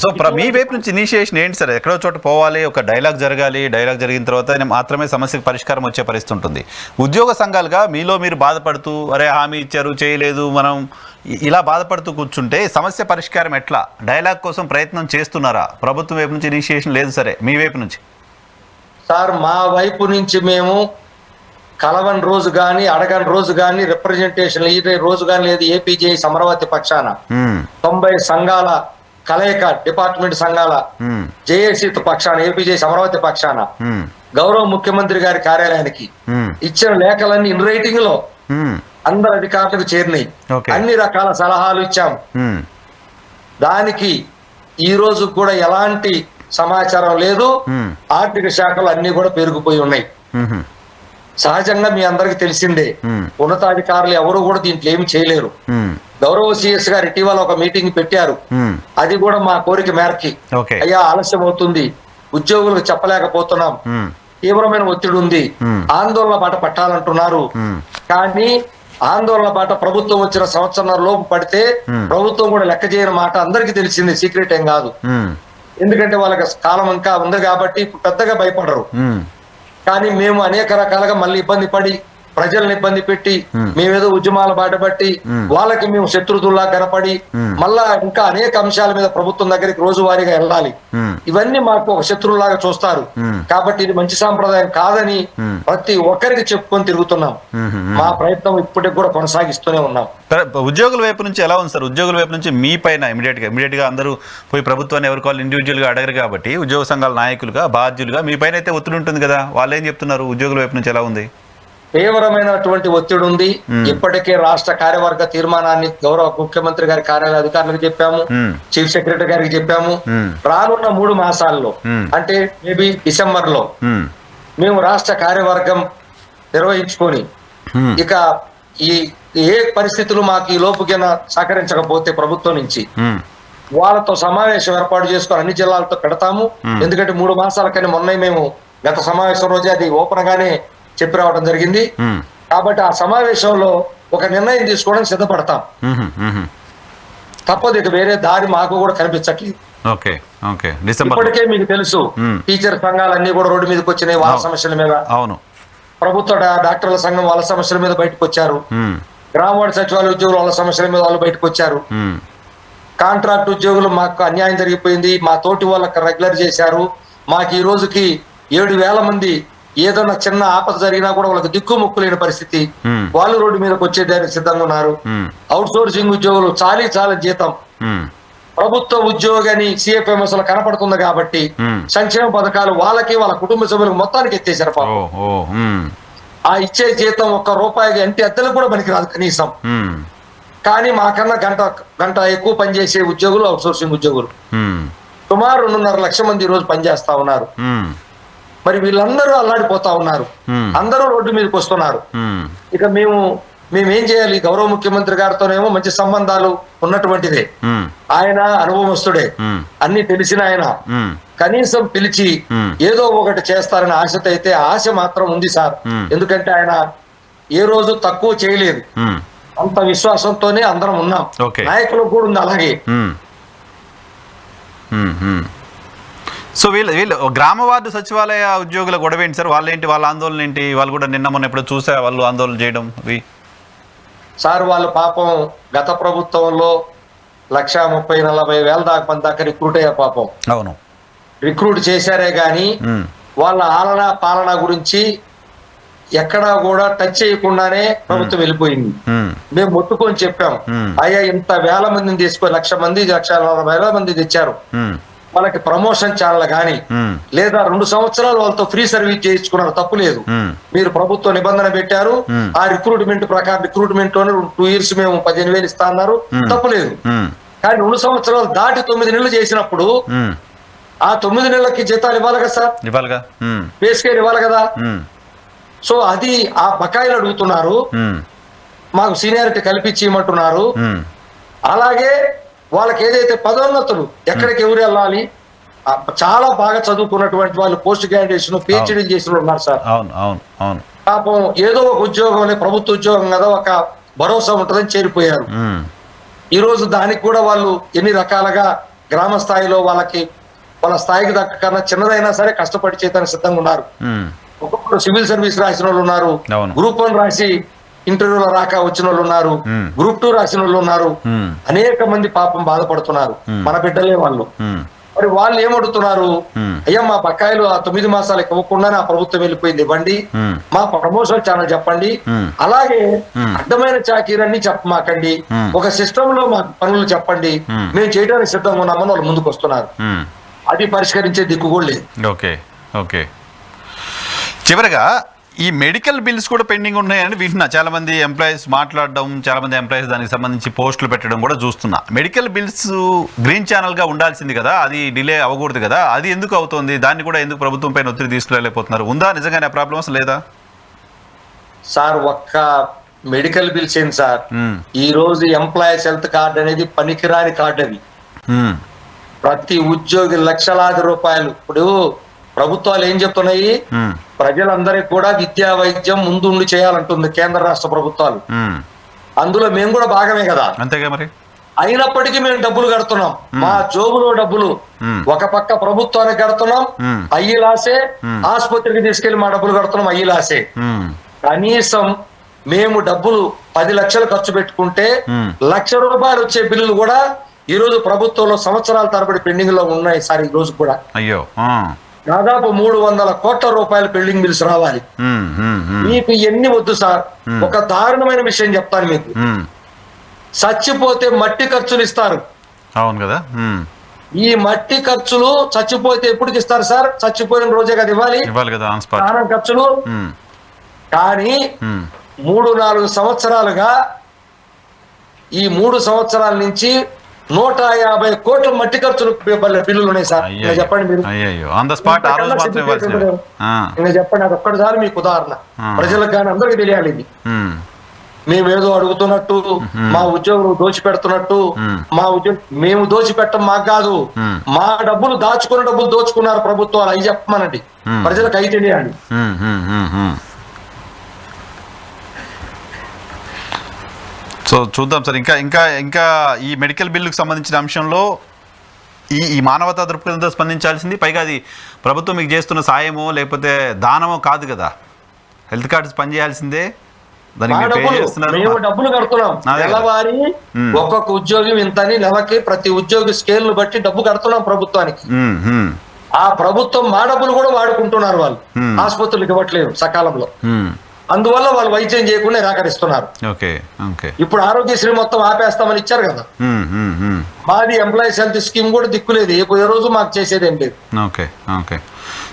So మీ వైపు నుంచి initiation ఏంటి సార్? ఎక్కడో చోట పోవాలి, ఒక డైలాగ్ జరగాలి, డైలాగ్ జరిగిన తర్వాత మాత్రమే సమస్యకు పరిష్కారం వచ్చే పరిస్థితి ఉంటుంది. ఉద్యోగ సంఘాలుగా మీలో మీరు బాధపడుతూ అరే హామీ ఇచ్చారు చేయలేదు మనం ఇలా బాధపడుతూ కూర్చుంటే సమస్య పరిష్కారం ఎట్లా? డైలాగ్ కోసం ప్రయత్నం చేస్తున్నారా? ప్రభుత్వం వైపు నుంచి ఇనిషియేషన్ లేదు సరే, మీ వైపు నుంచి? సార్ మా వైపు నుంచి మేము కలవని రోజు కానీ అడగని రోజు కానీ రిప్రజెంటేషన్ ఈ రోజు కానీ లేదు. ఏపీజేఐ అమరావతి పక్షాన 90 సంఘాల కలయిక డిపార్ట్మెంట్ సంఘాల జేఏసీ పక్షాన ఏపీజేఐ అమరావతి పక్షాన గౌరవ ముఖ్యమంత్రి గారి కార్యాలయానికి ఇచ్చిన లేఖలన్నీ ఇన్ రైటింగ్ లో అందరు అధికారులకు చేరినాయి. అన్ని రకాల సలహాలు ఇచ్చాం. దానికి ఈ రోజు కూడా ఎలాంటి సమాచారం లేదు. ఆర్థిక శాఖలు అన్ని కూడా పెరిగిపోయి ఉన్నాయి. సహజంగా మీ అందరికి తెలిసిందే, ఉన్నతాధికారులు ఎవరు కూడా దీంట్లో ఏమి చేయలేరు. గౌరవ సిఎస్ గారు ఇటీవల ఒక మీటింగ్ పెట్టారు. అది కూడా మా కోరిక మేరకి, అయ్యా ఆలస్యం అవుతుంది, ఉద్యోగులకు చెప్పలేకపోతున్నాం, తీవ్రమైన ఒత్తిడి ఉంది, ఆందోళన బాట పట్టాలంటున్నారు. కానీ ఆందోళన బాట ప్రభుత్వం వచ్చిన సంవత్సరం లోపు పడితే ప్రభుత్వం కూడా లెక్క చేయని మాట అందరికీ తెలిసింది, సీక్రెట్ ఏం కాదు. ఎందుకంటే వాళ్ళకి కాలం ఇంకా ఉంది కాబట్టి పెద్దగా భయపడరు. కానీ మేము అనేక రకాలుగా మళ్ళీ ఇబ్బంది పడి ప్రజల్ని ఇబ్బంది పెట్టి మేమేదో ఉద్యమాల బాట పట్టి వాళ్ళకి మేము శత్రుతుల్లా కనపడి మళ్ళా ఇంకా అనేక అంశాల మీద ప్రభుత్వం దగ్గరికి రోజువారీగా వెళ్ళాలి. ఇవన్నీ మాకు ఒక శత్రువులాగా చూస్తారు. కాబట్టి ఇది మంచి సాంప్రదాయం కాదని ప్రతి ఒక్కరికి చెప్పుకొని తిరుగుతున్నాం. మా ప్రయత్నం ఇప్పటికి కూడా కొనసాగిస్తూనే ఉన్నాం. ఉద్యోగుల వైపు నుంచి ఎలా ఉంది సార్? ఉద్యోగుల వైపు నుంచి మీ పైన ఇమీడియట్ గా అందరూ పోయి ప్రభుత్వాన్ని ఎవరికి వాళ్ళు ఇండివిజువల్ గా అడగరు కాబట్టి ఉద్యోగ సంఘాల నాయకులుగా బాధ్యులుగా మీ పైన అయితే ఒత్తిడి ఉంటుంది కదా, వాళ్ళు ఏం చెప్తున్నారు? ఉద్యోగుల వైపు నుంచి ఎలా ఉంది? తీవ్రమైనటువంటి ఒత్తిడి ఉంది. ఇప్పటికే రాష్ట్ర కార్యవర్గ తీర్మానాన్ని గౌరవ ముఖ్యమంత్రి గారి కార్యాలయ అధికారులకు చెప్పాము, చీఫ్ సెక్రటరీ గారికి చెప్పాము. రానున్న 3 మాసాల్లో అంటే మేబీ డిసెంబర్ లో మేము రాష్ట్ర కార్యవర్గం నిర్వహించుకొని ఇక ఈ ఏ పరిస్థితులు మాకు ఈ లోపుకైనా సహకరించకపోతే ప్రభుత్వం నుంచి వాళ్ళతో సమావేశం ఏర్పాటు చేసుకొని అన్ని జిల్లాలతో పెడతాము. ఎందుకంటే 3 మాసాలకని మొన్న మేము గత సమావేశం రోజే అది ఓపెన్ గానే చెప్పి రావడం జరిగింది. కాబట్టి ఆ సమావేశంలో ఒక నిర్ణయం తీసుకోవడానికి సిద్ధపడతాం. తప్పదు, ఇక వేరే దారి మాకు కూడా కనిపించట్లేదు. ఇప్పటికే మీకు తెలుసు, టీచర్ సంఘాలన్నీ కూడా రోడ్డు మీదకి వచ్చినాయి వాళ్ళ సమస్యల మీద. అవును, ప్రభుత్వ డాక్టర్ల సంఘం వాళ్ళ సమస్యల మీద బయటకు వచ్చారు. గ్రామవార్డు సచివాలయ ఉద్యోగులు వాళ్ళ సమస్యల మీద వాళ్ళు బయటకు వచ్చారు. కాంట్రాక్ట్ ఉద్యోగులు మాకు అన్యాయం జరిగిపోయింది, మా తోటి వాళ్ళకి రెగ్యులర్ చేశారు. మాకు ఈ రోజుకి 7,000 మంది ఏదన్నా చిన్న ఆపద జరిగినా కూడా వాళ్ళకి దిక్కు ముక్కు లేని పరిస్థితి. వాళ్ళు రోడ్డు మీదకి వచ్చేదానికి సిద్ధంగా ఉన్నారు. అవుట్ సోర్సింగ్ ఉద్యోగులు చాలా జీతం ప్రభుత్వ ఉద్యోగాన్ని సిఎఫ్ఎంఎస్ లో కనపడుతుంది కాబట్టి సంక్షేమ పథకాలు వాళ్ళకి వాళ్ళ కుటుంబ సభ్యులకు మొత్తానికి ఎత్తేసారు. ఆ ఇచ్చే జీతం ₹1 ఇంటి అద్దెలకు కూడా పనికిరాదు కనీసం. కానీ మాకన్నా గంట ఎక్కువ పనిచేసే ఉద్యోగులు అవుట్ సోర్సింగ్ ఉద్యోగులు సుమారు 2.5 లక్షల మంది ఈ రోజు పనిచేస్తా ఉన్నారు. మరి వీళ్ళందరూ అల్లాడిపోతా ఉన్నారు, అందరూ రోడ్డు మీదకి వస్తున్నారు. ఇక మేమేం చేయాలి? గౌరవ ముఖ్యమంత్రి గారితోనేమో మంచి సంబంధాలు ఉన్నటువంటిదే, ఆయన అనుభవస్తుడే, అన్ని తెలిసిన ఆయన. కనీసం పిలిచి ఏదో ఒకటి చేస్తారని ఆశతో అయితే ఆశ మాత్రం ఉంది సార్. ఎందుకంటే ఆయన ఏ రోజు తక్కువ చేయలేదు, అంత విశ్వాసంతోనే అందరం ఉన్నాం. నాయకులకు కూడా ఉంది అలాగే. సో వీళ్ళు గ్రామ వార్డు సచివాలయ ఉద్యోగుల గొడవ ఏంటి సార్? వాళ్ళ ఆందోళన ఏంటి? వాళ్ళు కూడా నిన్న మొన్న ఎప్పుడు చూసా వాళ్ళు ఆందోళన చేయడం సార్. వాళ్ళు పాపం గత ప్రభుత్వంలో 1,30,40,000 దాకా రిక్రూట్ అయ్యారు పాపం. అవును, రిక్రూట్ చేశారే గాని వాళ్ళ ఆలన పాలన గురించి ఎక్కడా కూడా టచ్ చేయకుండానే ప్రభుత్వం వెళ్ళిపోయింది. మేము మొత్తుకొని చెప్పాం, అయ్యా ఇంత 1,000 మందిని తీసుకొని 1,00,000 మంది 1,40,000 మంది తెచ్చారు, వాళ్ళకి ప్రమోషన్ ఛానల్ గానీ లేదా 2 సంవత్సరాలు వాళ్ళతో ఫ్రీ సర్వీస్ చేయించుకున్నారు, తప్పు లేదు. మీరు ప్రభుత్వ నిబంధన పెట్టారు, ఆ రిక్రూట్మెంట్ ప్రకారం రిక్రూట్మెంట్ లోనే 2 years మేము 15,000 ఇస్తా అన్నారు, తప్పు లేదు. కానీ 2 సంవత్సరాలు దాటి 9 నెలలు చేసినప్పుడు ఆ 9 నెలలకి జీతాలు ఇవ్వాలి కదా సార్, పే స్కేల్ ఇవ్వాలి కదా. సో అది ఆ బకాయిలు అడుగుతున్నారు, మాకు సీనియారిటీ కల్పించి ఇవ్వమంటున్నారు. అలాగే వాళ్ళకి ఏదైతే పదోన్నతులు ఎక్కడికి ఎవరు వెళ్ళాలి, చాలా బాగా చదువుకున్నటువంటి వాళ్ళు పోస్ట్ గ్రాడ్యుయేషన్ పిహెచ్డీ చేసిన ఉన్నారు సార్. పాపం ఏదో ఒక ఉద్యోగం, ప్రభుత్వ ఉద్యోగం కదా, ఒక భరోసా ఉంటుందని చేరిపోయారు. ఈ రోజు దానికి కూడా వాళ్ళు ఎన్ని రకాలుగా గ్రామ స్థాయిలో వాళ్ళ స్థాయికి దక్కకన్నా చిన్నదైనా సరే కష్టపడి చేయడానికి సిద్ధంగా ఉన్నారు. ఒక్కొక్కరు సివిల్ సర్వీస్ రాసిన వాళ్ళు ఉన్నారు, అవును. గ్రూప్ 1 రాసి ఇంటర్వ్యూలో రాక వచ్చిన వాళ్ళు ఉన్నారు, గ్రూప్ 2 రాసిన వాళ్ళు ఉన్నారు. అనేక మంది పాపం బాధపడుతున్నారు, మన బిడ్డలే వాళ్ళు. మరి వాళ్ళు ఏమడుతున్నారు, అయ్యా మా బకాయిలు ఆ 9 మాసాలకు ఇవ్వకుండానే ఆ ప్రభుత్వం వెళ్ళిపోయింది, ఇవ్వండి, మా ప్రమోషన్ ఛానల్ చెప్పండి, అలాగే అడ్డమైన చాకీరన్నీ చెప్పమాకండి, ఒక సిస్టమ్ లో మా పనులు చెప్పండి, మేము చేయడానికి సిద్ధంగా ఉన్నామని వాళ్ళు ముందుకు వస్తున్నారు. అది పరిష్కరించే దిక్కు కూడా లేదు. Okay okay. చివరిగా ఈ మెడికల్ బిల్స్ కూడా పెండింగ్ ఉన్నాయని వింటున్నా, చాలా మంది ఎంప్లాయీస్ మాట్లాడడం, చాలా మంది ఎంప్లాయీస్ దానికి సంబంధించి పోస్టులు పెట్టడం కూడా చూస్తున్నా. మెడికల్ బిల్స్ గ్రీన్ ఛానల్ గా ఉండాల్సింది కదా, అది డిలే అవ్వకూడదు కదా, అది ఎందుకు అవుతుంది? దాన్ని కూడా ఎందుకు ప్రభుత్వం పైన ఒత్తిడి తీసుకురాలేకపోతున్నారు? ఉందా నిజంగానే ప్రాబ్లమ్స్ లేదా? సార్ ఒక్క మెడికల్ బిల్స్ ఏంటి సార్, ఈ రోజు ఎంప్లాయీస్ హెల్త్ కార్డ్ అనేది పనికిరాని కార్డు. అది ప్రతి ఉద్యోగి లక్షలాది రూపాయలు. ఇప్పుడు ప్రభుత్వాలు ఏం చెప్తున్నాయి, ప్రజలందరికీ కూడా విద్యా వైద్యం ముందుండి చేయాలంటుంది కేంద్ర రాష్ట్ర ప్రభుత్వాలు. అందులో మేము కూడా భాగమే కదా, అంతేగా మరి. అయినప్పటికీ మేము డబ్బులు కడుతున్నాం, మా జోబులో డబ్బులు ఒక పక్క ప్రభుత్వానికి కడుతున్నాం, అయ్యిలాసే, ఆసుపత్రికి తీసుకెళ్లి మా డబ్బులు కడుతున్నాం, అయ్యిలాసే. కనీసం మేము డబ్బులు 10 లక్షలు ఖర్చు పెట్టుకుంటే 1,00,000 రూపాయలు వచ్చే బిల్లులు కూడా ఈ రోజు ప్రభుత్వంలో సంవత్సరాల తరబడి పెండింగ్ లో ఉన్నాయి సార్. ఈ రోజు కూడా అయ్యో దాదాపు 300 కోట్ల రూపాయలు పెండింగ్ బిల్స్ రావాలి. మీకు ఎన్ని వద్దు సార్, ఒక దారుణమైన విషయం చెప్తాను మీకు. చచ్చిపోతే మట్టి ఖర్చులు ఇస్తారు. అవును కదా. ఈ మట్టి ఖర్చులు చచ్చిపోతే ఎప్పటికి ఇస్తారు సార్? చచ్చిపోయిన రోజే కదా ఇవ్వాలి కదా స్నానం ఖర్చులు. కానీ 3-4 సంవత్సరాలుగా, ఈ 3 సంవత్సరాల నుంచి 150 కోట్ల మట్టి ఖర్చులు బిల్లులు ఉన్నాయి సార్. చెప్పండి మీరు, చెప్పండి. అది ఒక్కటిసారి మీకు ఉదాహరణ, ప్రజలకు కానీ అందరికీ తెలియాలి. ఇది మేమేదో అడుగుతున్నట్టు, మా ఉద్యోగులు దోచిపెడుతున్నట్టు, మేము దోచిపెట్టం మాకు కాదు, మా డబ్బులు దాచుకున్న డబ్బులు దోచుకున్నారు ప్రభుత్వాలు, అవి చెప్పమనండి, ప్రజలకు అవి తెలియాలి. సో చూద్దాం సార్. ఇంకా ఈ మెడికల్ బిల్లుకు సంబంధించిన అంశంలో ఈ మానవతా దృక్పథంతో స్పందించాల్సింది. పైగా అది ప్రభుత్వం మీకు చేస్తున్న సాయమో లేకపోతే దానమో కాదు కదా, హెల్త్ కార్డ్స్ పనిచేయాల్సిందే, దానికి మేము డబ్బులు కడుతున్నాం. నెలవారీ ఒక్కొక్క ఉద్యోగి ఇంతని, నెలకి ప్రతి ఉద్యోగి స్కేల్ ను బట్టి డబ్బు కడుతున్నాం ప్రభుత్వానికి. ఆ ప్రభుత్వం మా డబ్బులు కూడా వాడుకుంటున్నారు వాళ్ళు, ఆసుపత్రులకు ఇవ్వట్లేదు సకాలంలో. అందువల్ల వాళ్ళు వైద్యం చేయకుండా నిరాకరిస్తున్నారు. ఇప్పుడు ఆరోగ్యశ్రీ మొత్తం ఆపేస్తామని ఇచ్చారు కదా, మాది ఎంప్లాయీస్ హెల్త్ స్కీమ్ కూడా దిక్కులేదు, ఏ రోజు మాకు చేసేది ఏం లేదు.